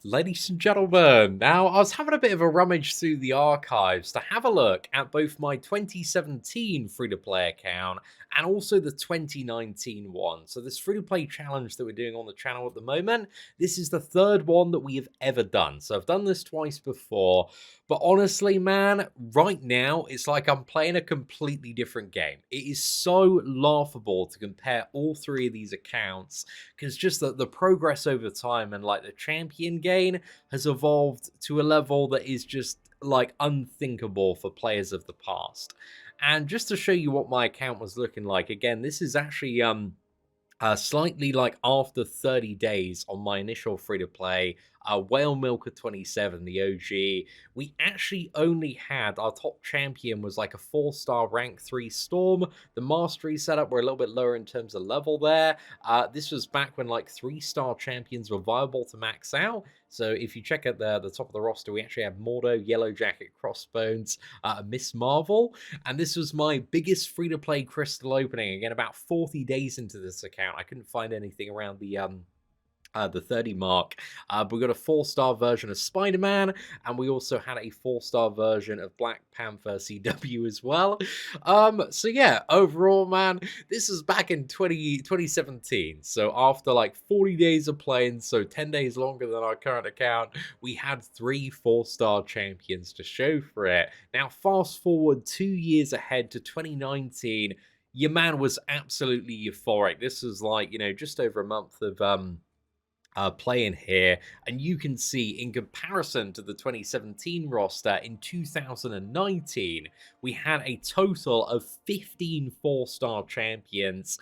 Ladies and gentlemen, now I was having a bit of a rummage through the archives to have a look at both my 2017 free to play account and also the 2019 one. So, this free to play challenge that we're doing on the channel at the moment, this is the third one that we have ever done. So, I've done this twice before, but honestly, man, right now it's like I'm playing a completely different game. It is so laughable to compare all three of these accounts because just the progress over time and like the champion gain has evolved to a level that is just like unthinkable for players of the past. And just to show you what my account was looking like, again, this is actually slightly like after 30 days on my initial free to play, Whale Milker 27, the OG, we actually only had our top champion was like a 4-star rank 3 Storm. The mastery setup were a little bit lower in terms of level there. This was back when like 3-star champions were viable to max out. So if you check out the top of the roster, we actually have Mordo, Yellow Jacket, Crossbones, Miss Marvel, and this was my biggest free-to-play crystal opening. Again, about 40 days into this account. I couldn't find anything around the 30 mark. But we got a 4-star version of Spider-Man, and we also had a 4-star version of Black Panther CW as well. So yeah, overall, man, this is back in 2017. So after like 40 days of playing, so 10 days longer than our current account, we had 3 4-star champions to show for it. Now, fast forward 2 years ahead to 2019, your man was absolutely euphoric. This was like, just over a month of playing here, and you can see in comparison to the 2017 roster in 2019, we had a total of 15 4-star champions,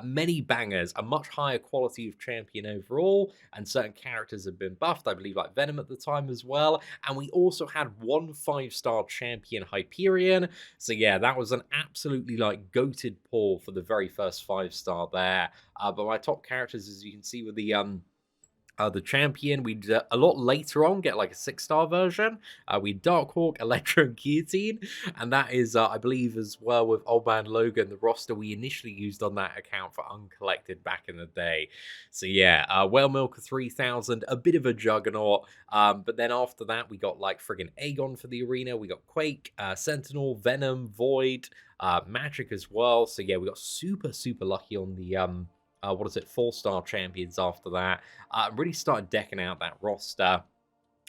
many bangers, a much higher quality of champion overall, and certain characters have been buffed, I believe like Venom at the time as well, and we also had one 5-star champion, Hyperion. So yeah, that was an absolutely like goated pull for the very first 5-star there. But my top characters, as you can see with the champion, we'd a lot later on get like a 6-star version. We Darkhawk, Electro, and Guillotine, and that is, I believe, as well with Old Man Logan, the roster we initially used on that account for Uncollected back in the day. So yeah, Whale Milker 3000, a bit of a juggernaut, but then after that we got like friggin' Aegon for the arena, we got Quake, Sentinel, Venom, Void, Magic as well. So yeah, we got super lucky on the 4-star champions after that. Really started decking out that roster.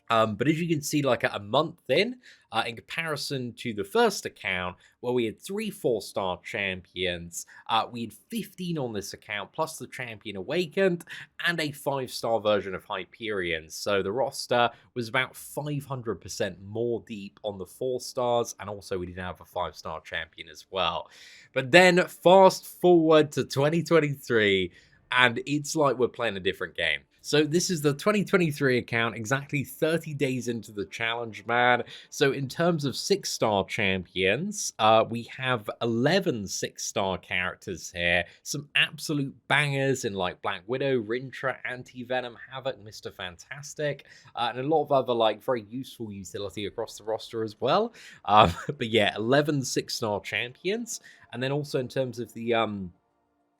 But as you can see, like a month in comparison to the first account, where we had 3 4-star champions, we had 15 on this account, plus the champion awakened, and a 5-star version of Hyperion. So the roster was about 500% more deep on the 4 stars, and also we didn't have a 5-star champion as well. But then fast forward to 2023, and it's like we're playing a different game. So this is the 2023 account, exactly 30 days into the challenge, man. So in terms of 6-star champions, we have 11 6-star characters here. Some absolute bangers in like Black Widow, Rintra, Anti-Venom, Havoc, Mr. Fantastic, and a lot of other like very useful utility across the roster as well. But yeah, 11 6-star champions. And then also in terms of the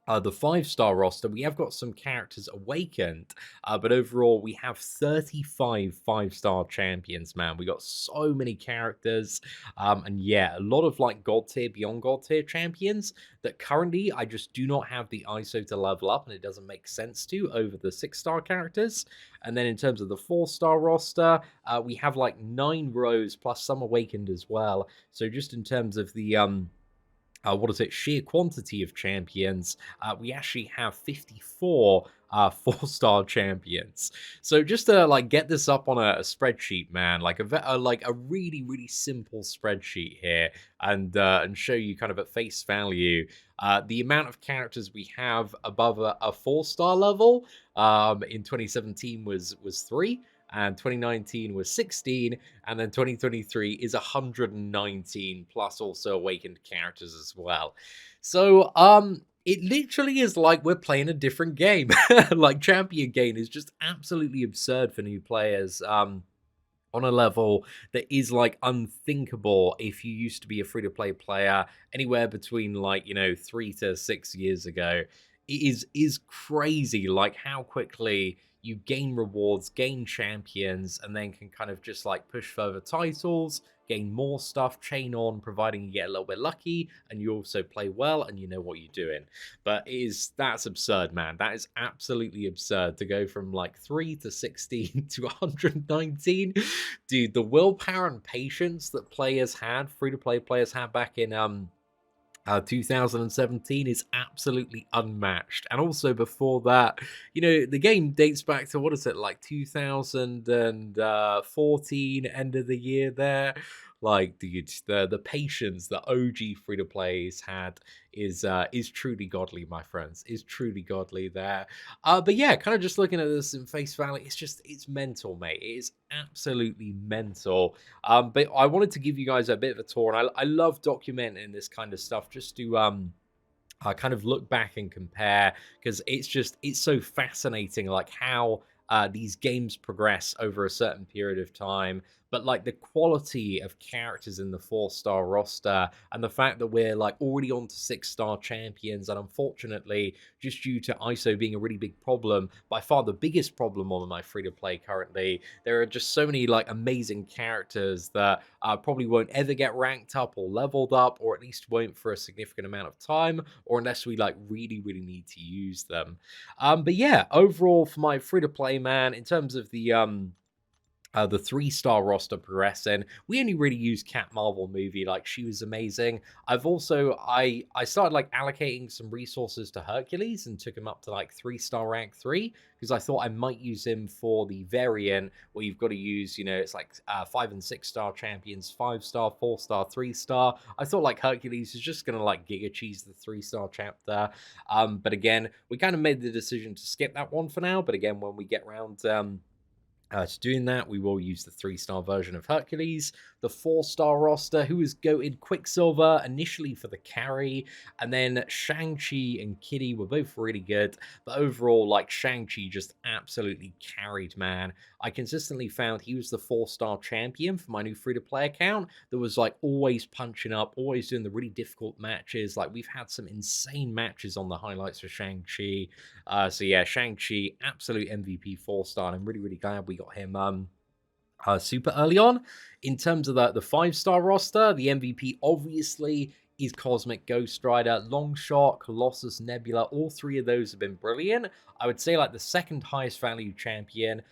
5-star roster, we have got some characters awakened, but overall we have 35 5-star champions, man. We got so many characters, and yeah, a lot of like god tier, beyond god tier champions that currently I just do not have the ISO to level up, and it doesn't make sense to over the 6-star characters. And then in terms of the 4-star roster, we have like 9 rows plus some awakened as well. So just in terms of the sheer quantity of champions, we actually have 54 4-star champions. So just to like get this up on a spreadsheet, man, like a really simple spreadsheet here, and show you kind of at face value the amount of characters we have above a 4-star level. In 2017 was 3, and 2019 was 16, and then 2023 is 119, plus also awakened characters as well. So it literally is like we're playing a different game. Like champion gain is just absolutely absurd for new players. On a level that is like unthinkable if you used to be a free-to-play player anywhere between like 3 to 6 years ago. It is crazy like how quickly you gain rewards, gain champions, and then can kind of just like push further titles, gain more stuff, chain on, providing you get a little bit lucky and you also play well and you know what you're doing. But that's absurd, man. That is absolutely absurd to go from like 3 to 16 to 119. Dude, the willpower and patience that players had, free to play players had back in 2017 is absolutely unmatched. And also before that, the game dates back to what is it, like 2014, end of the year there. Like, dude, the patience that OG free to plays had is truly godly, my friends. Is truly godly there. But yeah, kind of just looking at this in face value, it's mental, mate. It is absolutely mental. But I wanted to give you guys a bit of a tour, and I love documenting this kind of stuff just to kind of look back and compare because it's so fascinating, like how these games progress over a certain period of time. But like the quality of characters in the 4-star roster and the fact that we're like already on to 6-star champions, and unfortunately, just due to ISO being a really big problem, by far the biggest problem on my free to play currently, there are just so many like amazing characters that probably won't ever get ranked up or leveled up, or at least won't for a significant amount of time, or unless we like really, really need to use them. But yeah, overall for my free to play, man, in terms of the 3-star roster progressing. We only really used Cat Marvel movie, like she was amazing. I started like allocating some resources to Hercules and took him up to like 3-star rank 3 because I thought I might use him for the variant where you've got to use, it's like 5 and 6-star champions, 5-star, 4-star, 3-star. I thought like Hercules is just gonna like giga cheese the 3-star chapter. But again, we kind of made the decision to skip that one for now. But again, when we get round to doing that, we will use the 3-star version of Hercules, the 4-star roster, who was goated Quicksilver initially for the carry, and then Shang-Chi and Kitty were both really good, but overall, like, Shang-Chi just absolutely carried, man. I consistently found he was the 4-star champion for my new free-to-play account that was, like, always punching up, always doing the really difficult matches. Like, we've had some insane matches on the highlights for Shang-Chi. So yeah, Shang-Chi, absolute MVP 4-star, and I'm really, really glad we got him super early on. In terms of the 5-star roster, the MVP obviously is Cosmic Ghost Rider, Longshot, Colossus, Nebula. All three of those have been brilliant. I would say like the second highest value champion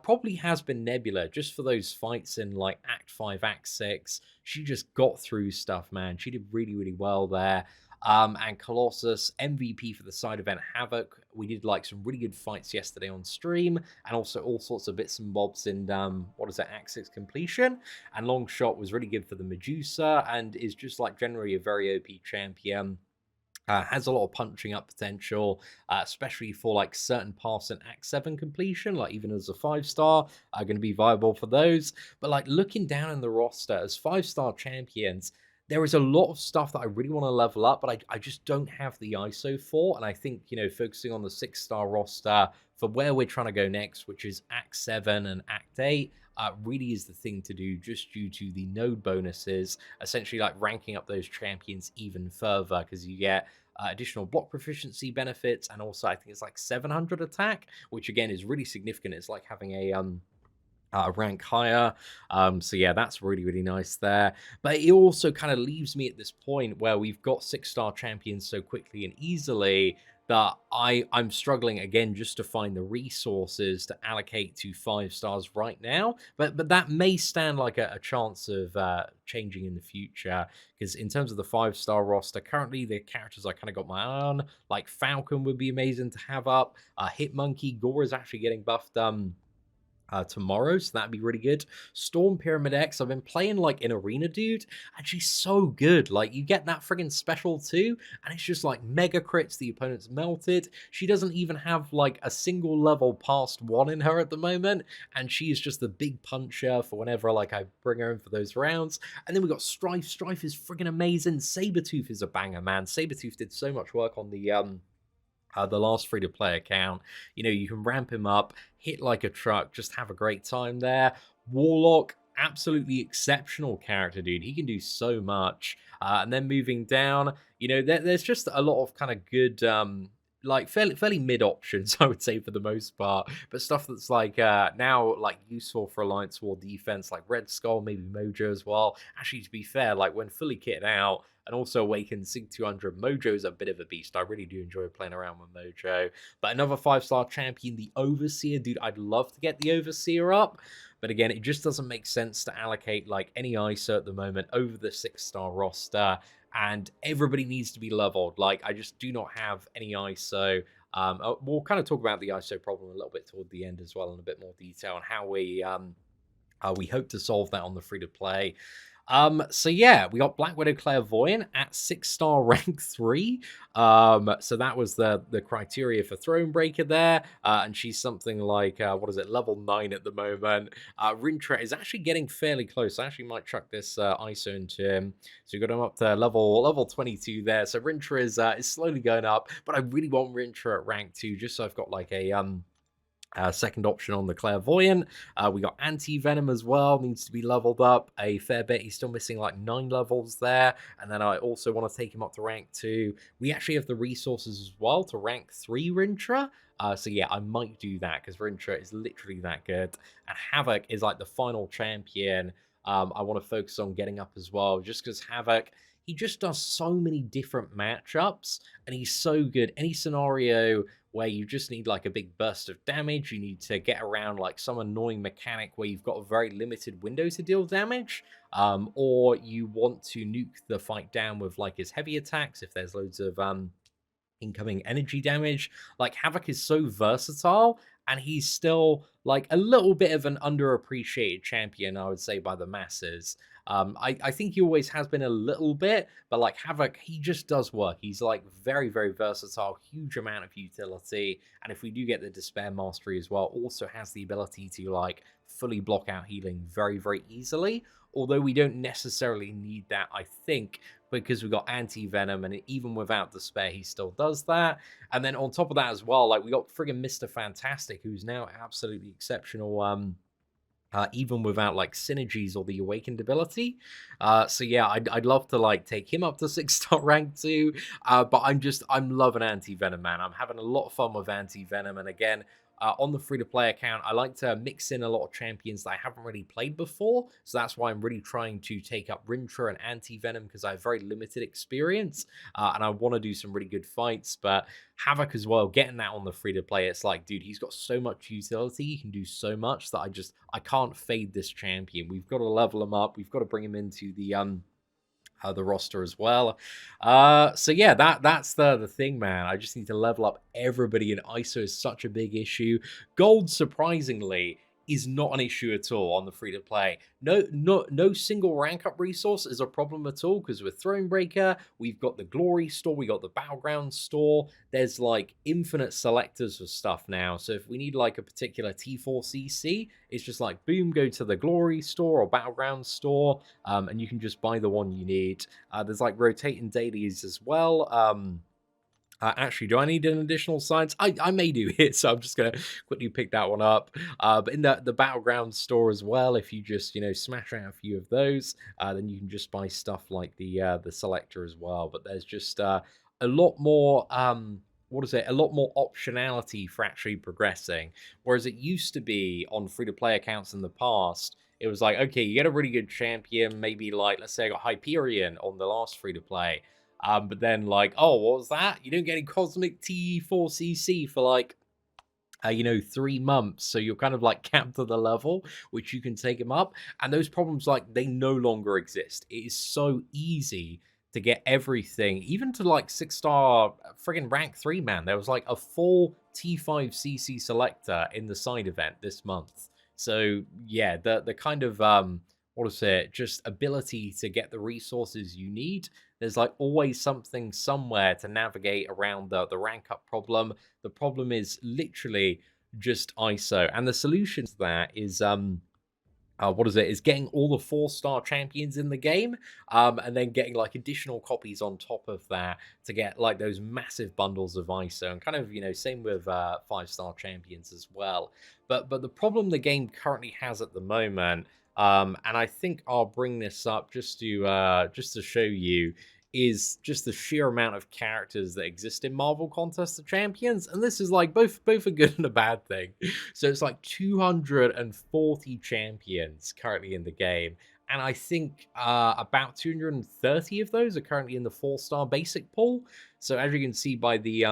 probably has been Nebula, just for those fights in like Act 5, Act 6. She just got through stuff, man. She did really, really well there. And Colossus, MVP for the side event Havoc. We did like some really good fights yesterday on stream, and also all sorts of bits and bobs in what is it, Act 6 completion. And Longshot was really good for the Medusa, and is just like generally a very OP champion. Has a lot of punching up potential, especially for like certain paths in Act 7 completion, like even as a 5-star, are going to be viable for those. But like looking down in the roster as 5-star champions, there is a lot of stuff that I really want to level up, but I just don't have the ISO for. And I think, focusing on the 6-star roster for where we're trying to go next, which is Act 7 and Act 8, really is the thing to do just due to the node bonuses, essentially like ranking up those champions even further because you get additional block proficiency benefits, and also I think it's like 700 attack, which again is really significant. It's like having a rank higher. So yeah, that's really, really nice there. But it also kind of leaves me at this point where we've got 6-star champions so quickly and easily that I'm struggling again just to find the resources to allocate to 5-stars right now. But that may stand like a chance of changing in the future, because in terms of the 5-star roster, currently the characters I kind of got my eye on, like Falcon would be amazing to have up. Hitmonkey, Gore is actually getting buffed tomorrow, so that'd be really good. Storm Pyramid X, I've been playing like an arena dude, and she's so good. Like, you get that friggin' special too, and it's just like mega crits, the opponent's melted. She doesn't even have like a single level past 1 in her at the moment, and she is just the big puncher for whenever like I bring her in for those rounds. And then we got Strife. Strife is friggin' amazing. Sabretooth is a banger, man. Sabretooth did so much work on the last free-to-play account. You can ramp him up, hit like a truck, just have a great time there. Warlock, absolutely exceptional character, dude. He can do so much. And then moving down, there's just a lot of kind of good like fairly mid options, I would say for the most part. But stuff that's like now like useful for Alliance War defense, like Red Skull, maybe Mojo as well. Actually, to be fair, like when fully kitted out and also Awakened Sig 200, Mojo is a bit of a beast. I really do enjoy playing around with Mojo. But another 5-star champion, the Overseer, dude, I'd love to get the Overseer up. But again, it just doesn't make sense to allocate like any ISO at the moment over the 6-star roster, and everybody needs to be leveled. Like, I just do not have any ISO. We'll kind of talk about the ISO problem a little bit toward the end as well in a bit more detail on how we hope to solve that on the free to play. So yeah, we got Black Widow Clairvoyant at 6-star rank 3. So that was the criteria for Thronebreaker there. And she's something like what is it, level 9 at the moment. Rintra is actually getting fairly close. I actually might chuck this ISO into him. So we got him up to level 22 there. So Rintra is slowly going up, but I really want Rintra at rank 2 just so I've got like a second option on the Clairvoyant. We got Anti-Venom as well, needs to be leveled up a fair bit. He's still missing like 9 levels there. And then I also want to take him up to rank 2. We actually have the resources as well to rank 3 Rintra. So yeah, I might do that because Rintra is literally that good. And Havoc is like the final champion I want to focus on getting up as well, just because Havoc, he just does so many different matchups and he's so good. Any scenario where you just need like a big burst of damage, you need to get around like some annoying mechanic where you've got a very limited window to deal damage, or you want to nuke the fight down with like his heavy attacks if there's loads of incoming energy damage. Like Havoc is so versatile, and he's still like a little bit of an underappreciated champion, I would say, by the masses. I think he always has been a little bit, but like Havoc, he just does work. He's like very versatile, huge amount of utility, and if we do get the Despair Mastery as well, also has the ability to like fully block out healing very easily. Although we don't necessarily need that, I think, because we've got Anti-Venom, and even without Despair, he still does that. And then on top of that as well, like we got friggin' Mr. Fantastic, who's now absolutely exceptional, even without like synergies or the awakened ability. So yeah, I'd love to like take him up to 6-star rank too. But I'm loving Anti-Venom, man. I'm having a lot of fun with Anti-Venom, and again, on the free-to-play account, I like to mix in a lot of champions that I haven't really played before, so that's why I'm really trying to take up Rintra and Anti-Venom, because I have very limited experience, and I want to do some really good fights. But Havoc as well, getting that on the free-to-play, it's like, dude, he's got so much utility, he can do so much that I can't fade this champion. We've got to level him up, we've got to bring him into the roster as well. So yeah, that's the thing, man. I just need to level up everybody, and ISO is such a big issue. Gold, surprisingly, is not an issue at all on the free to play. No single rank up resource is a problem at all, because with Thronebreaker, we've got the Glory store, we got the Battleground store. There's like infinite selectors of stuff now. So if we need like a particular T4CC, it's just like boom, go to the Glory store or Battleground store, and you can just buy the one you need. There's like rotating dailies as well. Actually, do I need an additional science? I may do it, so I'm just going to quickly pick that one up. But in the Battleground store as well, if you just, smash out a few of those, then you can just buy stuff like the selector as well. But there's just a lot more, a lot more optionality for actually progressing. Whereas it used to be on free-to-play accounts in the past, it was like, okay, you get a really good champion, maybe like, let's say I got Hyperion on the last free-to-play. But then like, oh, what was that? You don't get any Cosmic T4CC for like, 3 months. So you're kind of like capped to the level, which you can take them up. And those problems, like, they no longer exist. It is so easy to get everything, even to like 6-star friggin' rank 3, man. There was like a full T5CC selector in the side event this month. So yeah, the kind of, just ability to get the resources you need. There's like always something somewhere to navigate around the rank up problem. The problem is literally just ISO, and the solution to that is is getting all the 4-star champions in the game, and then getting like additional copies on top of that to get like those massive bundles of ISO, and kind of same with 5-star champions as well. But the problem the game currently has at the moment, and I think I'll bring this up just to show you, is just the sheer amount of characters that exist in Marvel Contest of Champions, and this is like both a good and a bad thing. So it's like 240 champions currently in the game, and I think about 230 of those are currently in the 4-star basic pool. So as you can see by the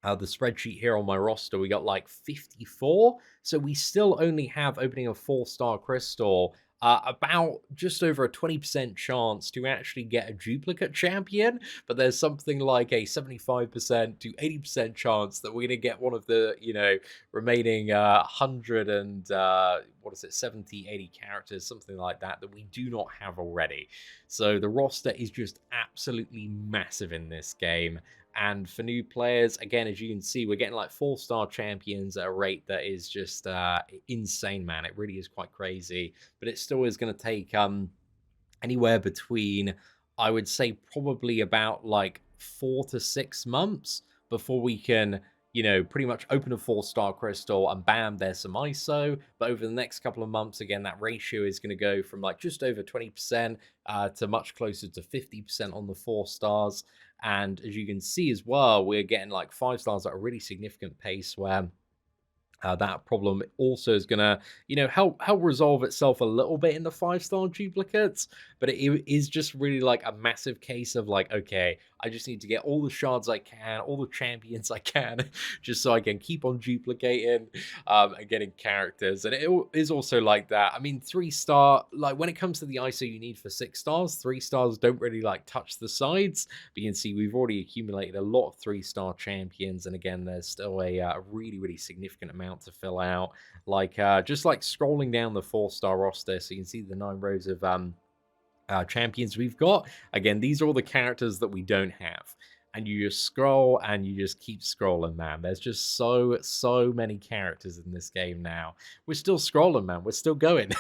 spreadsheet here on my roster, we got like 54. So we still only have opening a 4-star crystal, about just over a 20% chance to actually get a duplicate champion. But there's something like a 75% to 80% chance that we're going to get one of the, remaining 100 and, what is it, 70, 80 characters, something like that we do not have already. So the roster is just absolutely massive in this game. And for new players, again, as you can see, we're getting like 4-star champions at a rate that is just insane, man. It really is quite crazy. But it still is going to take anywhere between, I would say, probably about like 4 to 6 months before we can, pretty much open a 4-star crystal and bam, there's some ISO. But over the next couple of months, again, that ratio is going to go from like just over 20% to much closer to 50% on the 4 stars. And as you can see as well, we're getting like 5 stars at a really significant pace where that problem also is gonna, help resolve itself a little bit in the 5-star duplicates, but it is just really like a massive case of like, okay, I just need to get all the shards I can, all the champions I can, just so I can keep on duplicating and getting characters. And it is also like that. I mean, 3-star, like when it comes to the ISO you need for 6 stars, 3 stars don't really like touch the sides. But you can see we've already accumulated a lot of 3-star champions, and again, there's still a really, really significant amount to fill out. Like just like scrolling down the 4-star roster, so you can see the 9 rows of champions we've got. Again, these are all the characters that we don't have. And you just scroll and you just keep scrolling, man. There's just so many characters in this game now. We're still scrolling, man. We're still going.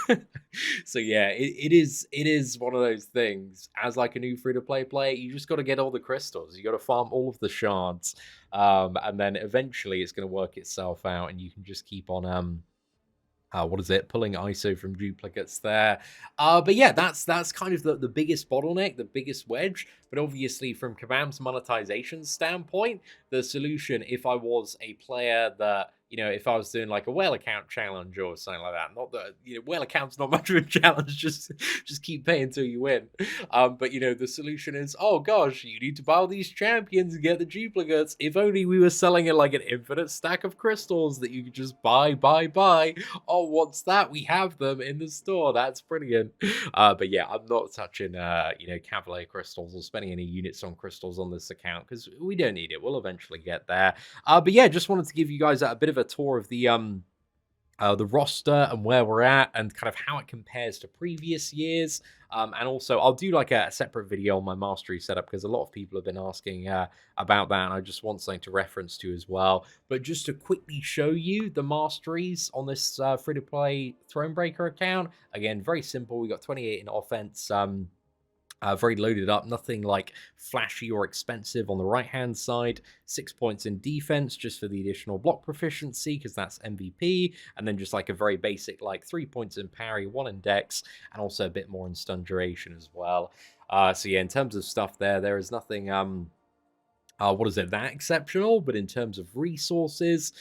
So yeah, it is one of those things. As like a new free-to-play player, you just got to get all the crystals. You got to farm all of the shards, and then eventually it's going to work itself out, and you can just keep on what is it, pulling ISO from duplicates there. But yeah, that's kind of the biggest bottleneck, the biggest wedge. But obviously from Kabam's monetization standpoint, the solution, if I was a player that, if I was doing like a whale account challenge or something like that, not that, whale account's not much of a challenge, just keep paying until you win. But the solution is, oh gosh, you need to buy all these champions and get the duplicates. If only we were selling it like an infinite stack of crystals that you could just buy. Oh, what's that? We have them in the store. That's brilliant. But yeah, I'm not touching, Cavalier crystals or spending any units on crystals on this account because we don't need it. We'll eventually get there. But yeah, just wanted to give you guys a bit of a tour of the roster and where we're at and kind of how it compares to previous years. And also, I'll do like a separate video on my mastery setup because a lot of people have been asking about that, and I just want something to reference to as well. But just to quickly show you the masteries on this free-to-play Thronebreaker account, again, very simple. We got 28 in offense. Very loaded up, nothing like flashy or expensive on the right-hand side. 6 points in defense just for the additional block proficiency because that's MVP. And then just like a very basic like 3 points in parry, 1 in dex, and also a bit more in stun duration as well. So yeah, in terms of stuff there is nothing what is it, that exceptional, but in terms of resources,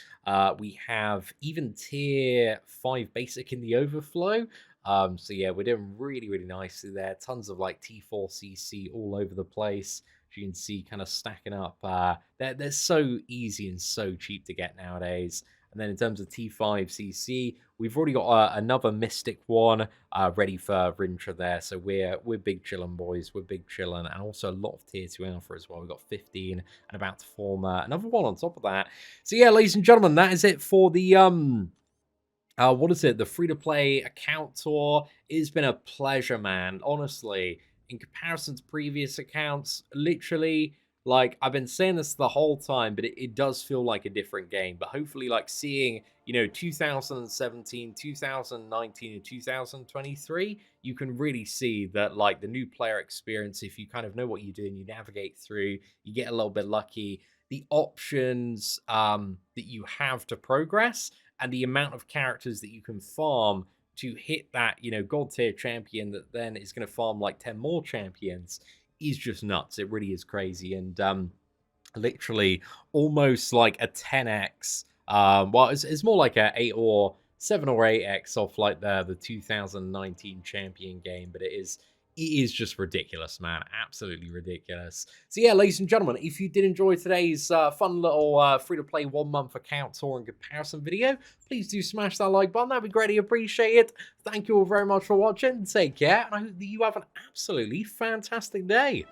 we have even tier 5 basic in the overflow. So yeah, we're doing really, really nicely there. Tons of like T4CC all over the place. As you can see, kind of stacking up. They're so easy and so cheap to get nowadays. And then in terms of T5CC, we've already got another Mystic one ready for Rintra there. So we're big chillin', boys. We're big chillin'. And also a lot of tier 2 alpha as well. We've got 15 and about to form another one on top of that. So yeah, ladies and gentlemen, that is it for the what is it? The free-to-play account tour. It's been a pleasure, man. Honestly, in comparison to previous accounts, literally, like, I've been saying this the whole time, but it does feel like a different game. But hopefully, like, seeing, 2017, 2019, and 2023, you can really see that, like, the new player experience, if you kind of know what you're doing, you navigate through, you get a little bit lucky, the options that you have to progress and the amount of characters that you can farm to hit that, god tier champion that then is going to farm like 10 more champions is just nuts. It really is crazy. And literally almost like a 10x. Well, it's more like a 8 or 7 or 8x off like the 2019 champion game, but it is just ridiculous, man. Absolutely ridiculous. So yeah, ladies and gentlemen, if you did enjoy today's fun little free-to-play 1-month account tour and comparison video, please do smash that like button. That'd be greatly appreciated. Thank you all very much for watching. Take care, and I hope that you have an absolutely fantastic day.